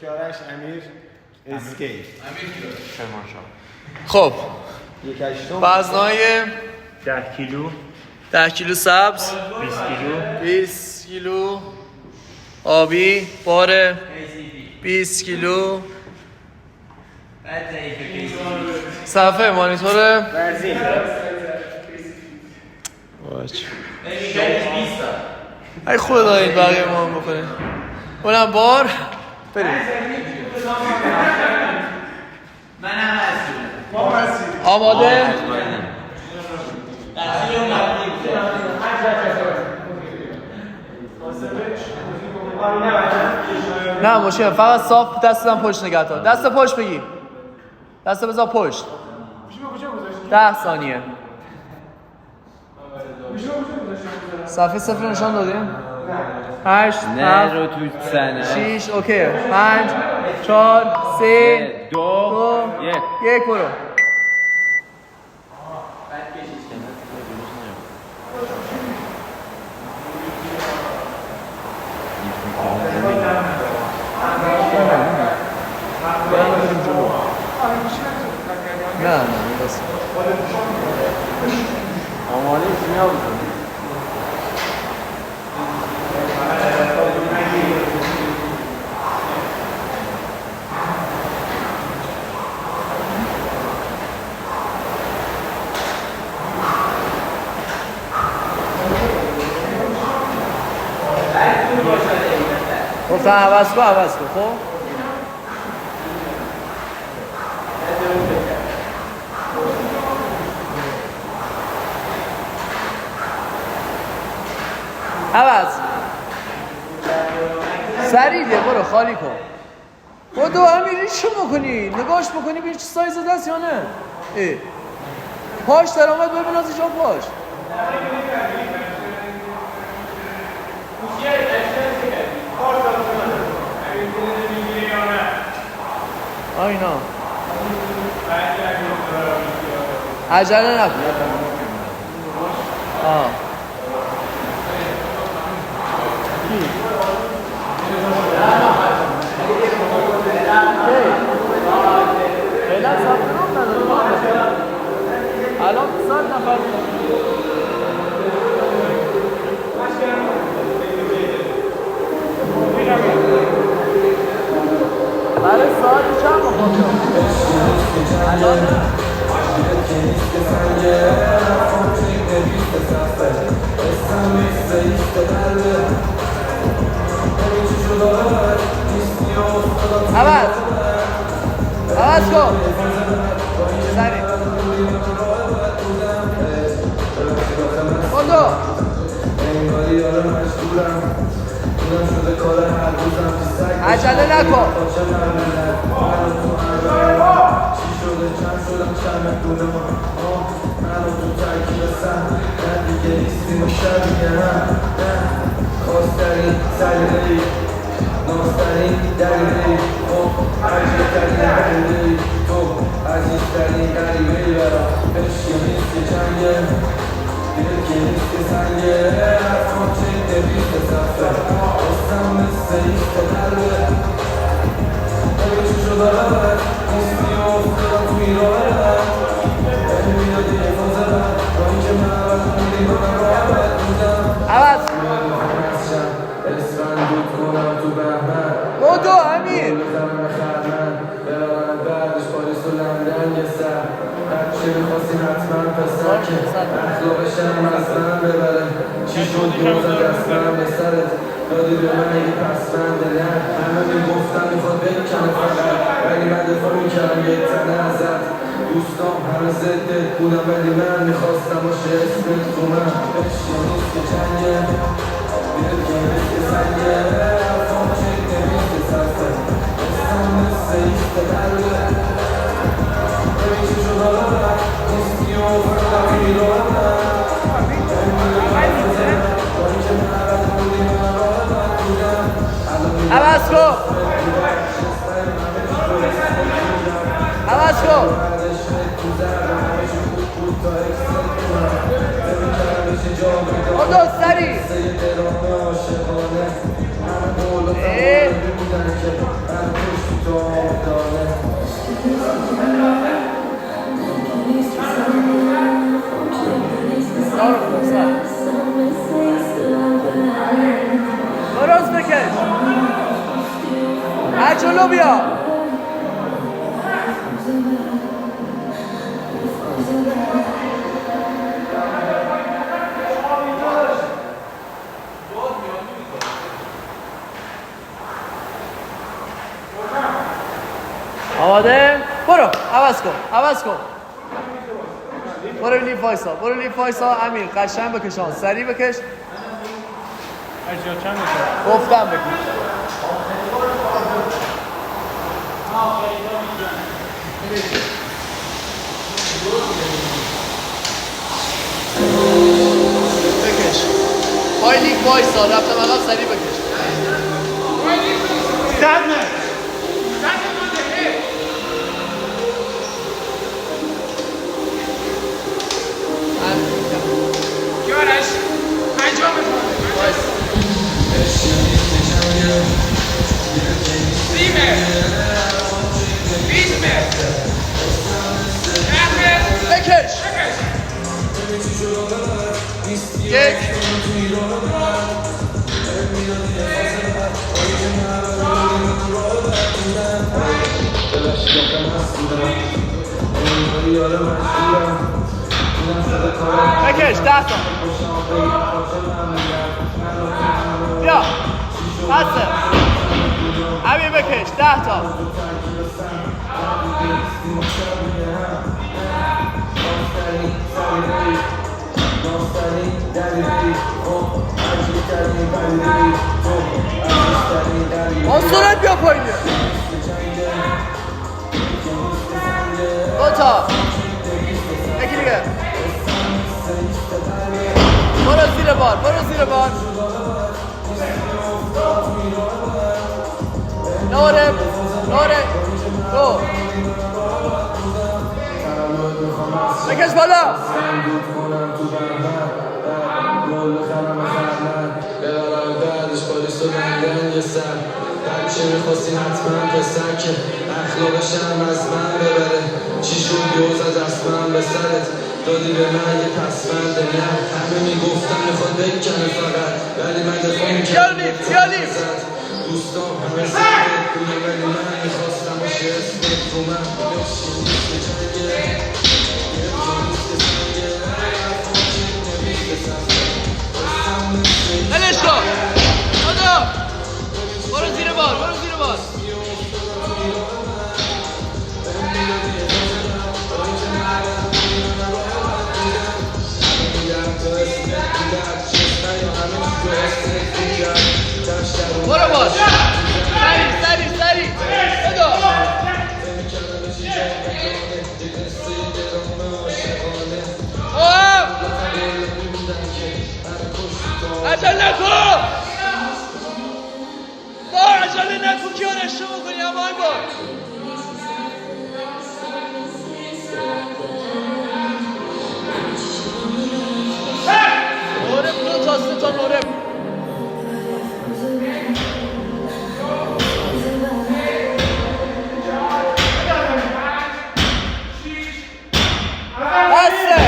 کیارش امیر اسکیپ خب 1/8 وزنای 10 کیلو 10 کیلو سبز 20 کیلو 20 کیلو آبی بار 20 کیلو صفحه مانیتور ورزین ای خود دارید بقیه ما هم بکنید اونم بار بریم منم هستم آماده نه مشکل فقط صاف دستم پشت نگه دار دست پشت بگی دست بذار پشت 10 ثانیه صفحه 0 نشان دادیم 8 نه رو تو سنه 6 اوکی 5 4 3 2 1 برو نه بس آماده ایستمی بود گفتم عوض کن خب عوض سریعه برو خالی کن بدو امیری چو بکنی نگاش بکنی ببین چه سایز دست یا نه پاش در آمد ببین از اینجا پاش آینا عجله نکن الان 100 نفر برای ساعت چند مخواستم الان عوض کن سریع بندو عجله نکن عوض بدو امیر چی شد دوزد دستم به سرت دادی به من یه پسفند نه همه میگفتن میخواد بکنه فقط ولی من دفاع میکردم یک تنه ازت دوستام همه ضدت بودم ولی من میخواستم باشه اسمت تو من عشق نیست که جنگه دل که نیست که سنگه حرفام چکه نیست که سرسه اسم مثل ایسته درده ببین چی شد حالا نیستی و فقط میرانم عوض کن عوض کن بدو سریع درست بکش جلو بیا آماده؟ برو عوض کن برو لیف وایسا امیر قشنگ بکشان سریع بکش گفتم بکش بکش پای لیف وایسا رفتم عقب سریع بکش بکش یک بکش 10 تا بیا بسه امیر بکش 10 تا با سرعت بیا پایین 2 تا یکی دیگه برو زیر بار نوره دو بکش بالا چه میخواستی حتما پسر که اخلاقشم از من ببره چی شد یوز از دستم به سرت دادی به من یه پسمنده نه همه میگفتن میخواد بکنه فقط ولی من دفاع میکردم دوستان همه زنده بوده ولی من میخواستم باشه اسمت رو من بلش کن برو زیر بار برو بار سری بدو عجله نکن که آرشته بکنی اما این بار نورب 2 تا 3 تا نورب بسه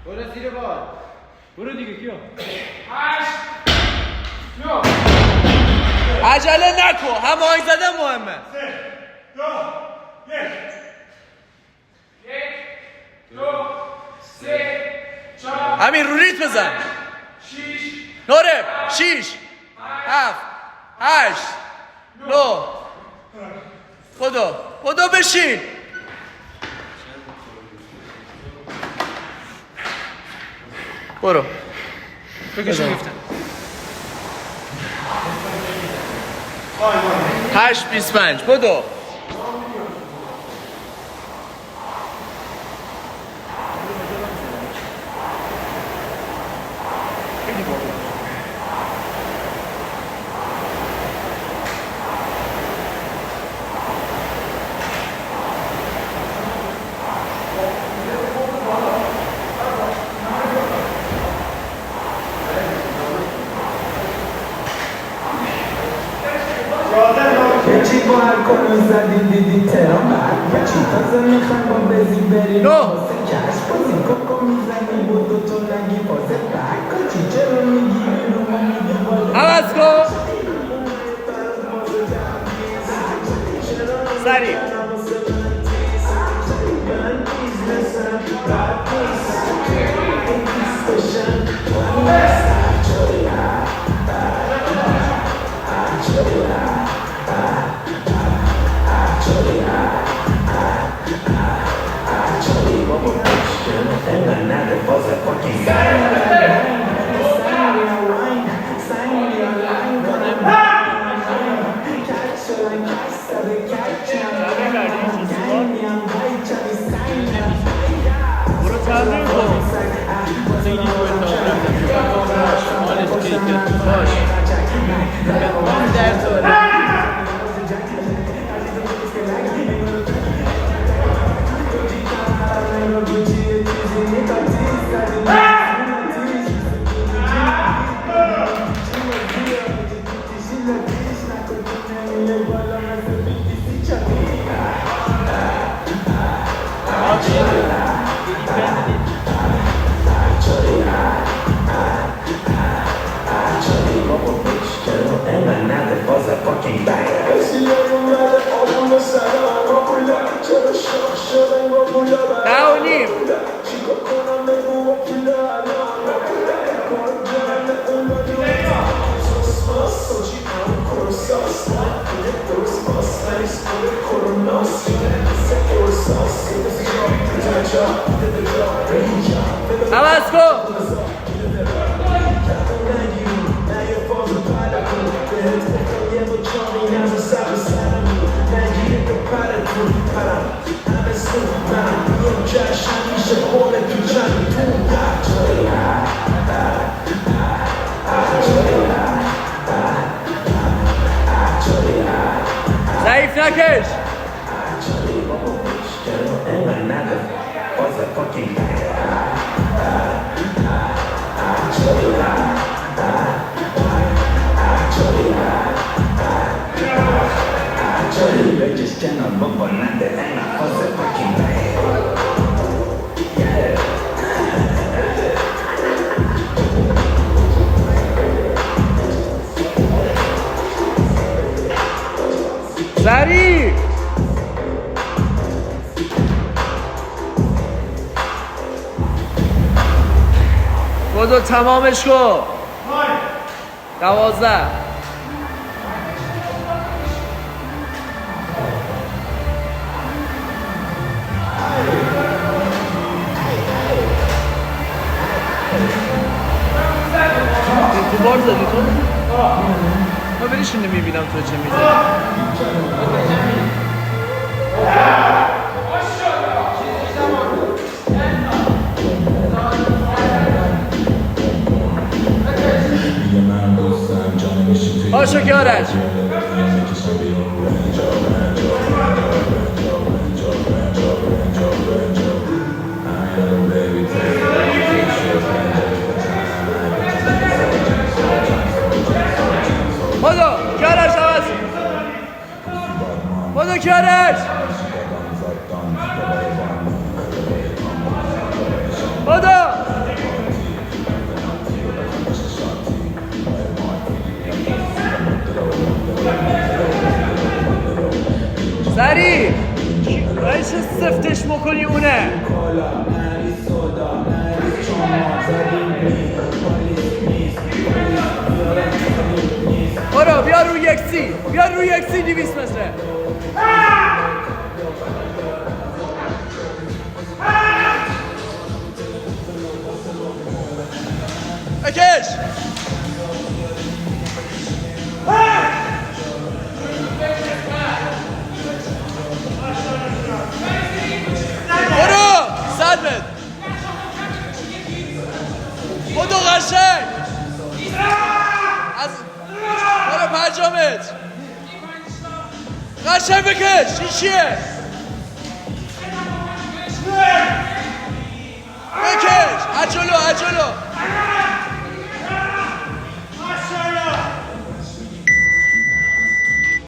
برو زیر بار برو دیگه کیو عجله نکن هماهنگ زدن مهمه 1 2 3 4 همین رو ریت بزن 6 نورب 6 7 8 9 بدو بشین برو بکش گفتم 8:25 بدو چی با هر کنو زدی دیدی تهران بعد چی تازه میخوای با بزی بریم واسه کش بازی ککو میزنی بود و تو نگی واسه بکا چی چرا میگیری رو ما میگه بالا عوض کن سریع برو تمرین کن خیلی مالش که باش من درد داره داونیم عوض کن ضعیف نکش سریع بدو تمامش کن 12 تو بار زدی تو؟ ما بریش نمیبینم تو چه میزنی پاشو که آرش بدو که آرش عوض بدو که آرش بدو سریع باید چه سفتش میکنی اونه برو بیا روی یک سی بیا روی یک سی 200 متره بکش برو 100 متر بدو قشنگ از برو 5 متر قشنگ بکش این چیه بکش عجلو